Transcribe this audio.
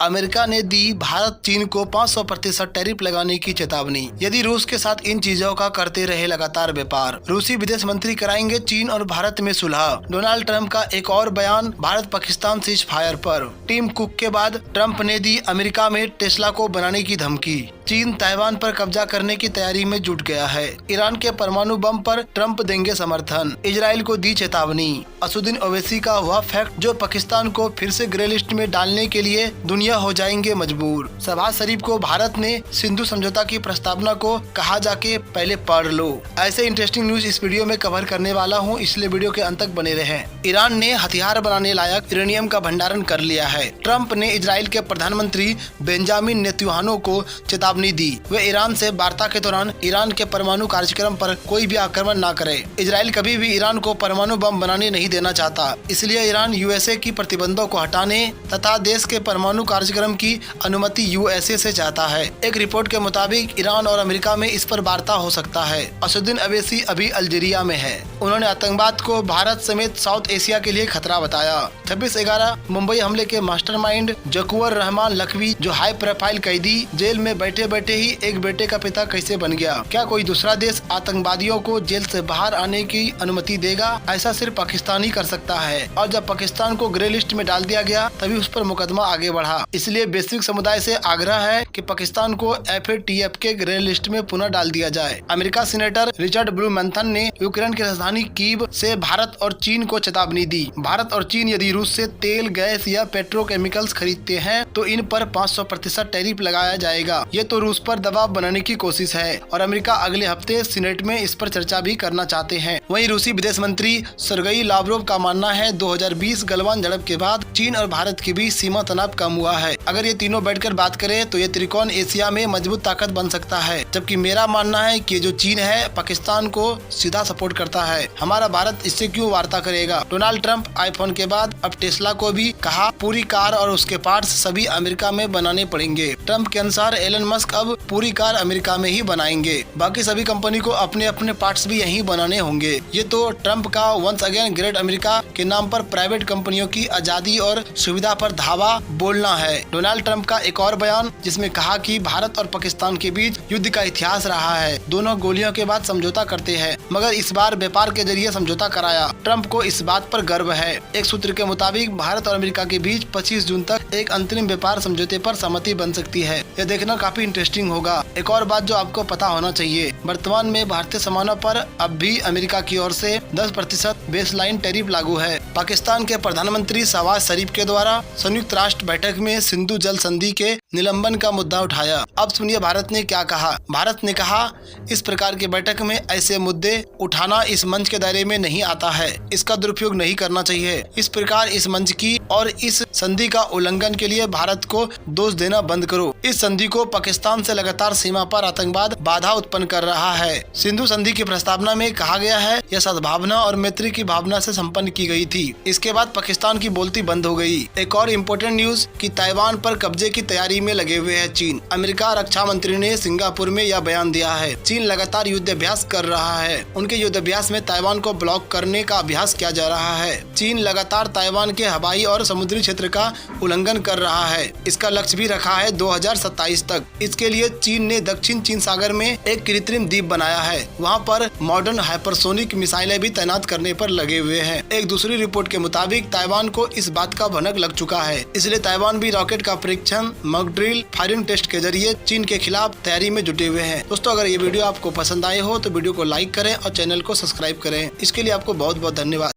America ने दी भारत चीन को 500% टैरिफ लगाने की चेतावनी। यदि रूस के साथ इन चीजों का करते रहे लगातार व्यापार, रूसी विदेश मंत्री कराएंगे चीन और भारत में सुलह। डोनाल्ड ट्रंप का एक और बयान भारत पाकिस्तान सीज फायर पर। टीम कुक के बाद ट्रंप ने दी अमेरिका में टेस्ला को बनाने की धमकी। चीन ताइवान पर कब्जा करने की तैयारी में जुट गया है। ईरान के परमाणु बम पर ट्रंप देंगे समर्थन। इजराइल को दी चेतावनी। असुद्दीन ओवैसी का वह फैक्ट जो पाकिस्तान को फिर से ग्रे लिस्ट में डालने के लिए दुनिया हो जाएंगे मजबूर। शहबाज शरीफ को भारत ने सिंधु समझौता की प्रस्तावना को कहा जाके पहले पढ़ लो। ऐसे इंटरेस्टिंग न्यूज इस वीडियो में कवर करने वाला हूँ, इसलिए वीडियो के अंत तक बने रहें। ईरान ने हथियार बनाने लायक यूरेनियम का भंडारण कर लिया है। ट्रंप ने इजराइल के प्रधानमंत्री बेंजामिन नेतन्याहू को चेतावनी दी। वे ईरान से वार्ता के दौरान ईरान के परमाणु कार्यक्रम पर कोई भी आक्रमण न करे। इजराइल कभी भी ईरान को परमाणु बम बनाने नहीं देना चाहता, इसलिए ईरान यूएसए की प्रतिबंधों को हटाने तथा देश के परमाणु कार्यक्रम की अनुमति यूएसए से चाहता है। एक रिपोर्ट के मुताबिक ईरान और अमेरिका में इस पर वार्ता हो सकता है। असुद्दीन ओवैसी अभी अल्जीरिया में है। उन्होंने आतंकवाद को भारत समेत साउथ एशिया के लिए खतरा बताया। 26/11 मुंबई हमले के मास्टरमाइंड जकूर रहमान लखवी, जो हाई प्रोफाइल कैदी, जेल में बैठे बैठे ही एक बेटे का पिता कैसे बन गया? क्या कोई दूसरा देश आतंकवादियों को जेल से बाहर आने की अनुमति देगा? ऐसा सिर्फ पाकिस्तान ही कर सकता है। और जब पाकिस्तान को ग्रे लिस्ट में डाल दिया गया तभी उस पर मुकदमा आगे बढ़ा। इसलिए वैश्विक समुदाय से आग्रह है कि पाकिस्तान को FATF के ग्रे लिस्ट में पुनः डाल दिया जाए। अमेरिका सीनेटर रिचर्ड ब्लूमेंथन ने यूक्रेन की राजधानी कीव से भारत और चीन को चेतावनी दी। भारत और चीन यदि रूस से तेल, गैस या पेट्रोकेमिकल्स खरीदते हैं तो इन पर 500% टैरिफ लगाया जाएगा। ये तो रूस पर दबाव बनाने की कोशिश है और अमेरिका अगले हफ्ते सीनेट में इस पर चर्चा भी करना चाहते हैं। वहीं रूसी विदेश मंत्री सर्गेई लावरोव का मानना है 2020 गलवान झड़प के बाद चीन और भारत के बीच सीमा तनाव कम हुआ है। अगर ये तीनों बैठकर बात करें तो ये त्रिकोण एशिया में मजबूत ताकत बन सकता है। जबकि मेरा मानना है कि जो चीन है पाकिस्तान को सीधा सपोर्ट करता है। हमारा भारत इससे क्यों वार्ता करेगा? डोनाल्ड ट्रंप आईफोन के बाद अब टेस्ला को भी कहा पूरी कार और उसके पार्ट्स सभी अमेरिका में बनाने पड़ेंगे। ट्रंप के अनुसार एलन मस्क अब पूरी कार अमेरिका में ही बनाएंगे, बाकी सभी कंपनी को अपने अपने पार्ट्स भी यहीं बनाने होंगे। ये तो ट्रंप का वंस अगेन ग्रेट अमेरिका के नाम पर प्राइवेट कंपनियों की आजादी और सुविधा पर धावा बोलना है। डोनाल्ड ट्रंप का एक और बयान जिसमें कहा कि भारत और पाकिस्तान के बीच युद्ध का इतिहास रहा है। दोनों गोलियों के बाद समझौता करते हैं, मगर इस बार व्यापार के जरिए समझौता कराया। ट्रंप को इस बात पर गर्व है। एक सूत्र के मुताबिक भारत और अमेरिका के बीच 25 जून तक एक अंतरिम व्यापार समझौते पर सहमति बन सकती है। यह देखना काफी इंटरेस्टिंग होगा। एक और बात जो आपको पता होना चाहिए, वर्तमान में भारतीय सामानों पर अब भी अमेरिका की ओर से 10% बेसलाइन टैरिफ लागू है। पाकिस्तान के प्रधानमंत्री शहबाज शरीफ के द्वारा संयुक्त राष्ट्र बैठक में सिंधु जल संधि के निलंबन का मुद्दा उठाया। अब सुनिए भारत ने क्या कहा। भारत ने कहा इस प्रकार की बैठक में ऐसे मुद्दे उठाना इस मंच के दायरे में नहीं आता है। इसका दुरुपयोग नहीं करना चाहिए। इस प्रकार इस मंच की और इस संधि का उल्लंघन के लिए भारत को दोष देना बंद करो। इस संधि को पाकिस्तान से लगातार सीमा पर आतंकवाद बाधा उत्पन्न कर रहा है। सिंधु संधि की प्रस्तावना में कहा गया है यह सद्भावना और मैत्री की भावना से संपन्न की गई थी। इसके बाद पाकिस्तान की बोलती बंद हो गई। एक और इम्पोर्टेंट न्यूज कि ताइवान पर कब्जे की तैयारी में लगे हुए है चीन। अमेरिका रक्षा मंत्री ने सिंगापुर में यह बयान दिया है। चीन लगातार युद्धाभ्यास कर रहा है। उनके युद्धाभ्यास में ताइवान को ब्लॉक करने का अभ्यास किया जा रहा है। चीन लगातार ताइवान के हवाई और समुद्री क्षेत्र का उल्लंघन कर रहा है। इसका लक्ष्य भी रखा है 2027 तक। इसके लिए चीन ने दक्षिण चीन सागर में एक कृत्रिम द्वीप बनाया है। वहाँ पर मॉडर्न हाइपरसोनिक मिसाइलें भी तैनात करने पर लगे हुए हैं। एक दूसरी रिपोर्ट के मुताबिक ताइवान को इस बात का भनक लग चुका है, इसलिए ताइवान भी रॉकेट का परीक्षण, मॉक ड्रिल, फायरिंग टेस्ट के जरिए चीन के खिलाफ तैयारी में जुटे हुए हैं। दोस्तों, अगर ये वीडियो आपको पसंद आए हो तो वीडियो को लाइक करें और चैनल को सब्सक्राइब करें। इसके लिए आपको बहुत बहुत धन्यवाद।